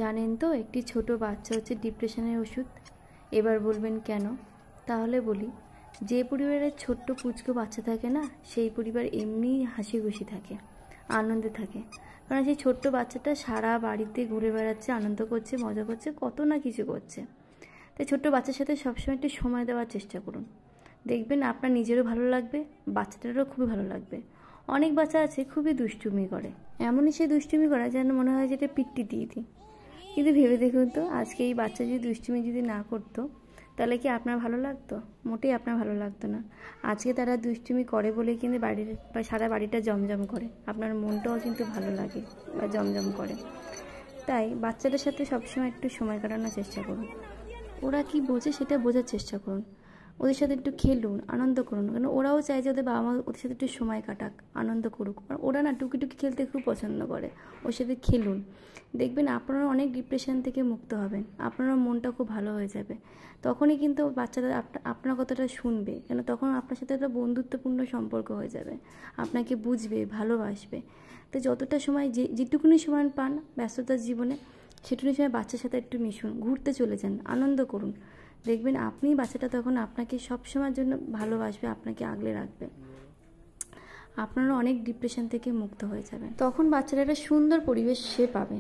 জানেন তো একটি ছোট বাচ্চা হচ্ছে ডিপ্রেশনের ওষুধ। এবার বলবেন কেন? তাহলে বলি, যে পরিবারে ছোট্ট পুচকো বাচ্চা থাকে না, সেই পরিবার এমনিই হাসি খুশি থাকে, আনন্দে থাকে। কারণ সেই ছোট্ট বাচ্চাটা সারা বাড়িতে ঘুরে বেড়াচ্ছে, আনন্দ করছে, মজা করছে, কত না কিছু করছে। তাই ছোট্ট বাচ্চার সাথে সবসময় একটু সময় দেওয়ার চেষ্টা করুন। দেখবেন আপনার নিজেরও ভালো লাগবে, বাচ্চাটারও খুবই ভালো লাগবে। অনেক বাচ্চা আছে খুবই দুষ্টুমি করে, এমনই সে দুষ্টুমি করে যেন মনে হয় যে এটা পিট্টি দিয়ে দিই। কিন্তু ভেবে দেখুন তো, আজকে এই বাচ্চা যদি দুষ্টুমি যদি না করতো, তাহলে কি আপনার ভালো লাগতো? মোটেই আপনার ভালো লাগতো না। আজকে তারা দুষ্টুমি করে বলেই কিন্তু বাড়ির বা সারা বাড়িটা জমজম করে, আপনার মনটাও কিন্তু ভালো লাগে বা জমজম করে। তাই বাচ্চাদের সাথে সবসময় একটু সময় কাটানোর চেষ্টা করুন। ওরা কি বোঝে সেটা বোঝার চেষ্টা করুন। ওদের সাথে একটু খেলুন, আনন্দ করুন, কারণ ওরাও চায় যে ওদের বাবা মা ওদের সাথে একটু সময় কাটাক, আনন্দ করুক। আর ওরা না টুকি টুকি খেলতে খুব পছন্দ করে, ওর সাথে খেলুন। দেখবেন আপনারা অনেক ডিপ্রেশন থেকে মুক্ত হবেন, আপনার মনটা খুব ভালো হয়ে যাবে। তখনই কিন্তু বাচ্চারা আপনার কথাটা শুনবে, কেন তখন আপনার সাথে একটা বন্ধুত্বপূর্ণ সম্পর্ক হয়ে যাবে, আপনাকে বুঝবে, ভালোবাসবে। তো যতটা সময় যেটুকুনি সময় পান ব্যস্ততার জীবনে, সেটুকুনি সময় বাচ্চার সাথে একটু মিশুন, ঘুরতে চলে যান, আনন্দ করুন। দেখবেন আপনি বাচ্চাটা তখন আপনাকে সবসময়ের জন্য ভালোবাসবে, আপনাকে আগলে রাখবে। আপনারা অনেক ডিপ্রেশন থেকে মুক্ত হয়ে যাবেন। তখন বাচ্চারা একটা সুন্দর পরিবেশ সে পাবে।